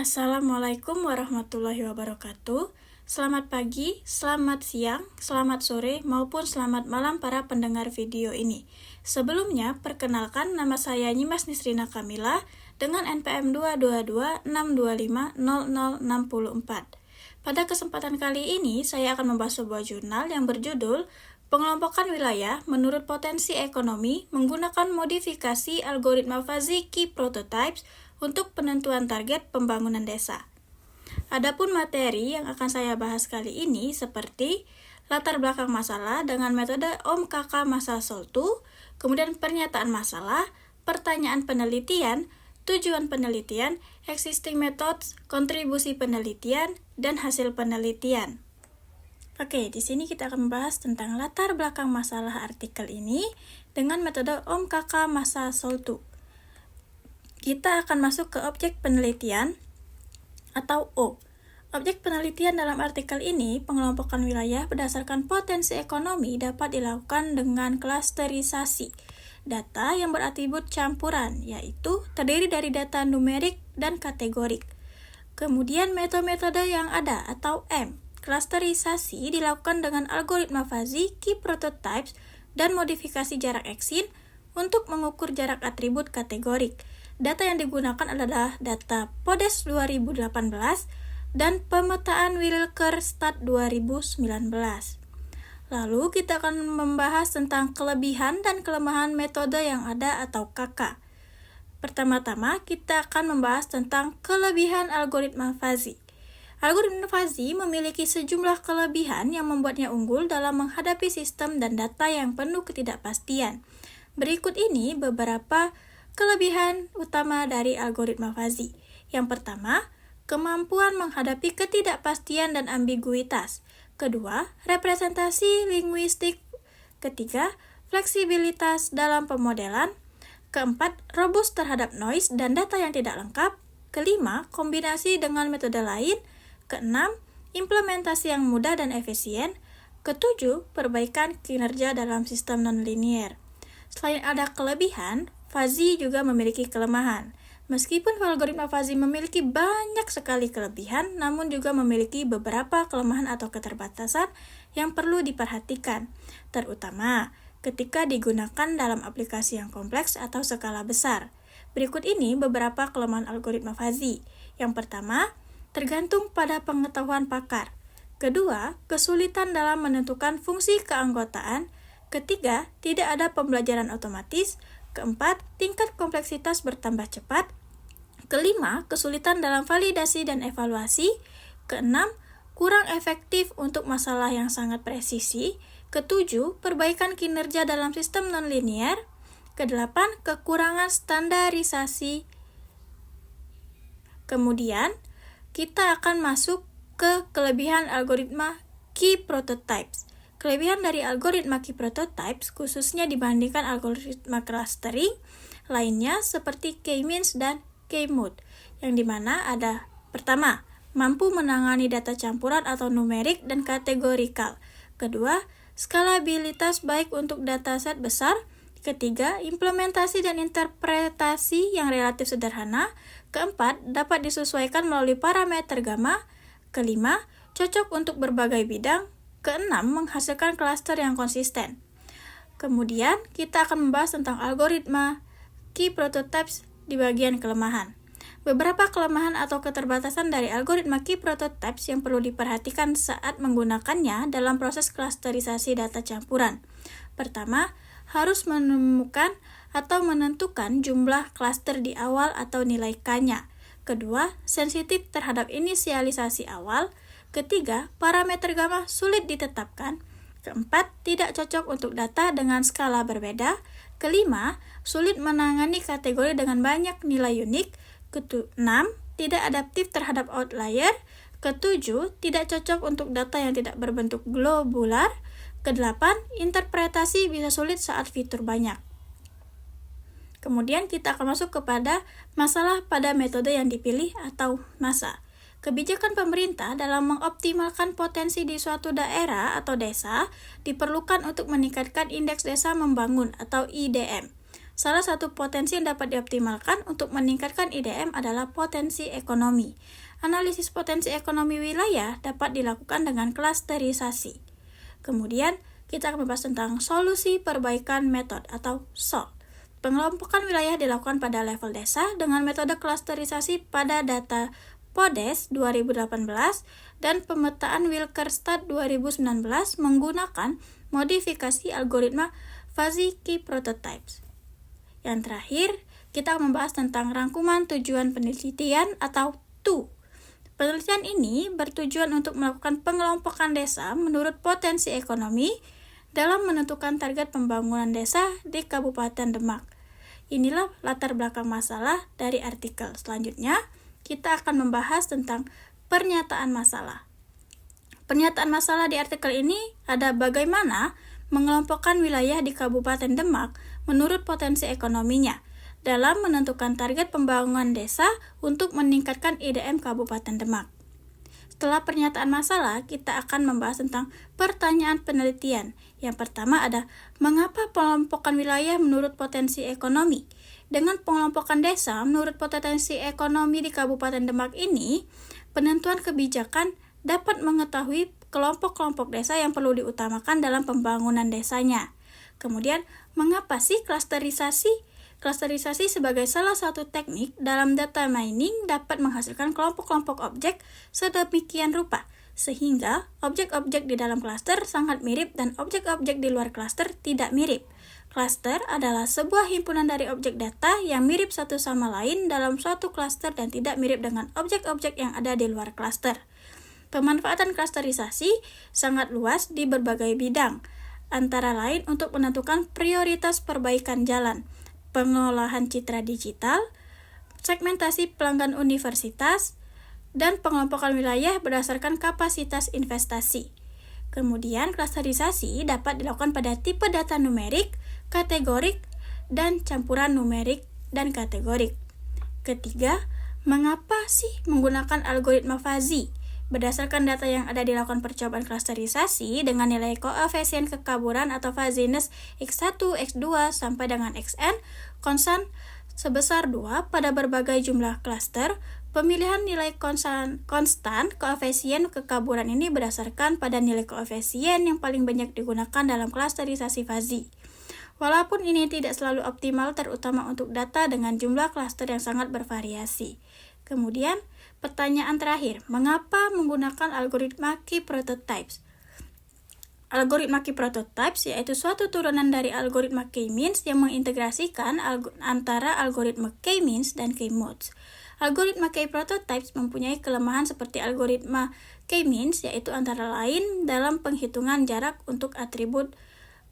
Assalamualaikum warahmatullahi wabarakatuh. Selamat pagi, selamat siang, selamat sore, maupun selamat malam para pendengar video ini. Sebelumnya, perkenalkan nama saya Nyimas Nisrina Kamila dengan NPM 22262500064. Pada kesempatan kali ini, saya akan membahas sebuah jurnal yang berjudul Pengelompokan Wilayah Menurut Potensi Ekonomi Menggunakan Modifikasi Algoritma Fuzzy Key Prototypes untuk penentuan target pembangunan desa. Adapun materi yang akan saya bahas kali ini seperti latar belakang masalah dengan metode Om Kakak Masa Soltu, kemudian pernyataan masalah, pertanyaan penelitian, tujuan penelitian, existing methods, kontribusi penelitian, dan hasil penelitian. Oke, di sini kita akan membahas tentang latar belakang masalah artikel ini dengan metode Om Kakak Masa Soltu. Kita akan masuk ke objek penelitian atau O. Objek penelitian dalam artikel ini, pengelompokan wilayah berdasarkan potensi ekonomi dapat dilakukan dengan klasterisasi data yang beratribut campuran, yaitu terdiri dari data numerik dan kategorik. Kemudian metode yang ada atau M. Klasterisasi dilakukan dengan algoritma fuzzy, key prototypes, dan modifikasi jarak eksin untuk mengukur jarak atribut kategorik. Data yang digunakan adalah data PODES 2018 dan pemetaan Wilker Stat 2019. Lalu kita akan membahas tentang kelebihan dan kelemahan metode yang ada atau KK. Pertama-tama kita akan membahas tentang kelebihan algoritma fuzzy. Algoritma fuzzy memiliki sejumlah kelebihan yang membuatnya unggul dalam menghadapi sistem dan data yang penuh ketidakpastian. Berikut ini beberapa kelebihan utama dari algoritma fuzzy. Yang pertama, kemampuan menghadapi ketidakpastian dan ambiguitas. Kedua, representasi linguistik. Ketiga, fleksibilitas dalam pemodelan. Keempat, robust terhadap noise dan data yang tidak lengkap. Kelima, kombinasi dengan metode lain. Keenam, implementasi yang mudah dan efisien. Ketujuh, perbaikan kinerja dalam sistem nonlinear. Selain ada kelebihan, fuzzy juga memiliki kelemahan. Meskipun algoritma fuzzy memiliki banyak sekali kelebihan, namun juga memiliki beberapa kelemahan atau keterbatasan yang perlu diperhatikan, terutama ketika digunakan dalam aplikasi yang kompleks atau skala besar. Berikut ini beberapa kelemahan algoritma fuzzy. Yang pertama, tergantung pada pengetahuan pakar. Kedua, kesulitan dalam menentukan fungsi keanggotaan. Ketiga, tidak ada pembelajaran otomatis. Keempat, tingkat kompleksitas bertambah cepat. Kelima, kesulitan dalam validasi dan evaluasi. Keenam, kurang efektif untuk masalah yang sangat presisi. Ketujuh, perbaikan kinerja dalam sistem nonlinear. Kedelapan, kekurangan standarisasi. Kemudian, kita akan masuk ke kelebihan algoritma key prototypes. Kelebihan dari algoritma key prototypes khususnya dibandingkan algoritma clustering lainnya seperti K-means dan K-mood, yang dimana ada pertama, mampu menangani data campuran atau numerik dan kategorikal. Kedua, skalabilitas baik untuk dataset besar. Ketiga, implementasi dan interpretasi yang relatif sederhana. Keempat, dapat disesuaikan melalui parameter gamma. Kelima, cocok untuk berbagai bidang. Keenam, menghasilkan klaster yang konsisten. Kemudian, kita akan membahas tentang algoritma key prototypes di bagian kelemahan. Beberapa kelemahan atau keterbatasan dari algoritma key prototypes yang perlu diperhatikan saat menggunakannya dalam proses klasterisasi data campuran. Pertama, harus menemukan atau menentukan jumlah klaster di awal atau nilai K-nya. Kedua, sensitif terhadap inisialisasi awal. Ketiga, parameter gamma sulit ditetapkan. Keempat, tidak cocok untuk data dengan skala berbeda. Kelima, sulit menangani kategori dengan banyak nilai unik. Keenam, tidak adaptif terhadap outlier. Ketujuh, tidak cocok untuk data yang tidak berbentuk globular. Kedelapan, interpretasi bisa sulit saat fitur banyak. Kemudian kita akan masuk kepada masalah pada metode yang dipilih atau masa. Kebijakan pemerintah dalam mengoptimalkan potensi di suatu daerah atau desa diperlukan untuk meningkatkan indeks desa membangun atau IDM. Salah satu potensi yang dapat dioptimalkan untuk meningkatkan IDM adalah potensi ekonomi. Analisis potensi ekonomi wilayah dapat dilakukan dengan klasterisasi. Kemudian, kita akan membahas tentang solusi perbaikan metode atau SOL. Pengelompokan wilayah dilakukan pada level desa dengan metode klasterisasi pada data PODES 2018 dan pemetaan Wilkerstad 2019 menggunakan modifikasi algoritma Fuzzy Key Prototypes. Yang terakhir, kita membahas tentang rangkuman tujuan penelitian atau TU. Penelitian ini bertujuan untuk melakukan pengelompokan desa menurut potensi ekonomi dalam menentukan target pembangunan desa di Kabupaten Demak. Inilah latar belakang masalah dari artikel. Selanjutnya, kita akan membahas tentang pernyataan masalah. Pernyataan masalah di artikel ini ada bagaimana mengelompokkan wilayah di Kabupaten Demak menurut potensi ekonominya dalam menentukan target pembangunan desa untuk meningkatkan IDM Kabupaten Demak. Setelah pernyataan masalah, kita akan membahas tentang pertanyaan penelitian. Yang pertama ada, mengapa pengelompokan wilayah menurut potensi ekonomi? Dengan pengelompokan desa menurut potensi ekonomi di Kabupaten Demak ini, penentuan kebijakan dapat mengetahui kelompok-kelompok desa yang perlu diutamakan dalam pembangunan desanya. Kemudian, mengapa sih klasterisasi? Klasterisasi sebagai salah satu teknik dalam data mining dapat menghasilkan kelompok-kelompok objek sedemikian rupa, sehingga objek-objek di dalam klaster sangat mirip dan objek-objek di luar klaster tidak mirip. Klaster adalah sebuah himpunan dari objek data yang mirip satu sama lain dalam suatu klaster dan tidak mirip dengan objek-objek yang ada di luar klaster. Pemanfaatan klasterisasi sangat luas di berbagai bidang, antara lain untuk menentukan prioritas perbaikan jalan, pengolahan citra digital, segmentasi pelanggan universitas, dan pengelompokan wilayah berdasarkan kapasitas investasi. Kemudian, klasterisasi dapat dilakukan pada tipe data numerik, kategorik, dan campuran numerik dan kategorik. Ketiga, mengapa sih menggunakan algoritma Fuzzy? Berdasarkan data yang ada dilakukan percobaan klasterisasi dengan nilai koefisien kekaburan atau fuzziness X1, X2 sampai dengan Xn konstan sebesar 2 pada berbagai jumlah klaster, pemilihan nilai konstan koefisien kekaburan ini berdasarkan pada nilai koefisien yang paling banyak digunakan dalam klasterisasi Fuzzy. Walaupun ini tidak selalu optimal terutama untuk data dengan jumlah klaster yang sangat bervariasi. Kemudian, pertanyaan terakhir, mengapa menggunakan algoritma Key Prototypes? Algoritma Key Prototypes yaitu suatu turunan dari algoritma K-means yang mengintegrasikan antara algoritma K-means dan K-modes. Algoritma Key Prototypes mempunyai kelemahan seperti algoritma K-means yaitu antara lain dalam penghitungan jarak untuk atribut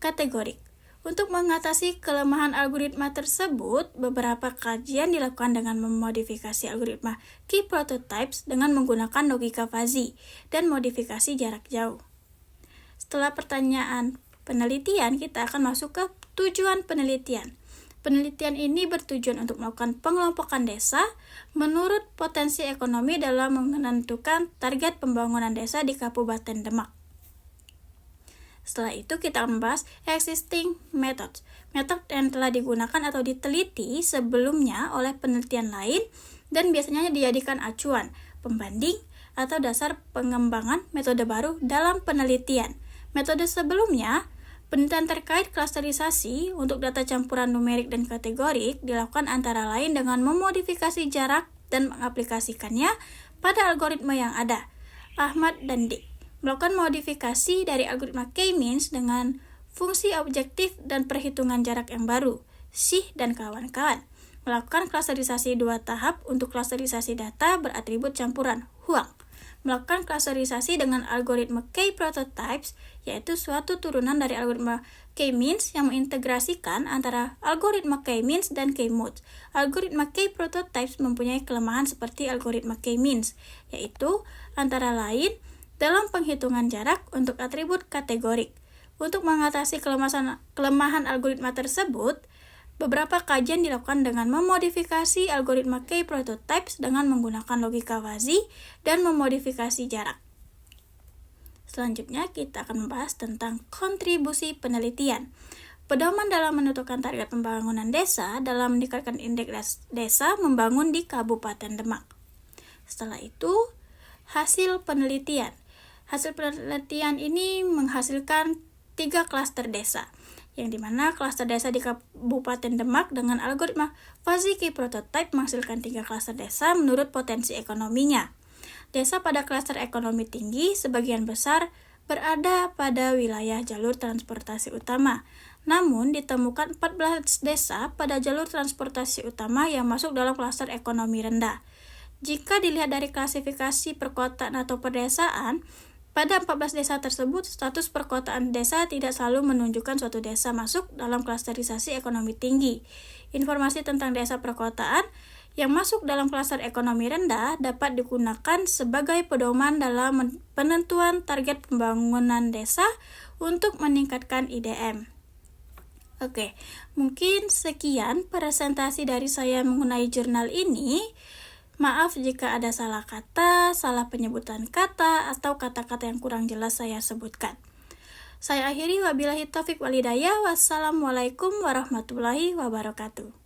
kategorik. Untuk mengatasi kelemahan algoritma tersebut, beberapa kajian dilakukan dengan memodifikasi algoritma Key Prototypes dengan menggunakan logika Fuzzy dan modifikasi jarak jauh. Setelah pertanyaan penelitian, kita akan masuk ke tujuan penelitian. Penelitian ini bertujuan untuk melakukan pengelompokan desa menurut potensi ekonomi dalam menentukan target pembangunan desa di Kabupaten Demak. Setelah itu kita membahas existing methods. Metode yang telah digunakan atau diteliti sebelumnya oleh penelitian lain dan biasanya dijadikan acuan, pembanding, atau dasar pengembangan metode baru dalam penelitian. Metode sebelumnya, penelitian terkait klasterisasi untuk data campuran numerik dan kategorik dilakukan antara lain dengan memodifikasi jarak dan mengaplikasikannya pada algoritma yang ada. Ahmad dan D melakukan modifikasi dari algoritma K-means dengan fungsi objektif dan perhitungan jarak yang baru, Sih dan kawan-kawan. Melakukan klasterisasi 2 tahap untuk klasterisasi data beratribut campuran, Huang. Melakukan klasterisasi dengan algoritma K-prototypes, yaitu suatu turunan dari algoritma K-means yang mengintegrasikan antara algoritma K-means dan K-modes. Algoritma K-prototypes mempunyai kelemahan seperti algoritma K-means, yaitu antara lain dalam penghitungan jarak untuk atribut kategorik. Untuk mengatasi kelemahan algoritma tersebut, beberapa kajian dilakukan dengan memodifikasi algoritma K-prototypes dengan menggunakan logika Fuzzy dan memodifikasi jarak. Selanjutnya, kita akan membahas tentang kontribusi penelitian. Pedoman dalam menentukan target pembangunan desa dalam meningkatkan indeks desa membangun di Kabupaten Demak. Setelah itu, hasil penelitian. Hasil penelitian ini menghasilkan 3 klaster desa, yang dimana klaster desa di Kabupaten Demak dengan algoritma Fuzzy-Key Prototype menghasilkan 3 klaster desa menurut potensi ekonominya. Desa pada klaster ekonomi tinggi sebagian besar berada pada wilayah jalur transportasi utama. Namun, ditemukan 14 desa pada jalur transportasi utama yang masuk dalam klaster ekonomi rendah. Jika dilihat dari klasifikasi perkotaan atau perdesaan, pada 14 desa tersebut, status perkotaan desa tidak selalu menunjukkan suatu desa masuk dalam klasterisasi ekonomi tinggi. Informasi tentang desa perkotaan yang masuk dalam klaster ekonomi rendah dapat digunakan sebagai pedoman dalam penentuan target pembangunan desa untuk meningkatkan IDM. Oke, mungkin sekian presentasi dari saya mengenai jurnal ini. Maaf jika ada salah kata, salah penyebutan kata, atau kata-kata yang kurang jelas saya sebutkan. Saya akhiri, wabillahi taufik walhidayah. Wassalamualaikum warahmatullahi wabarakatuh.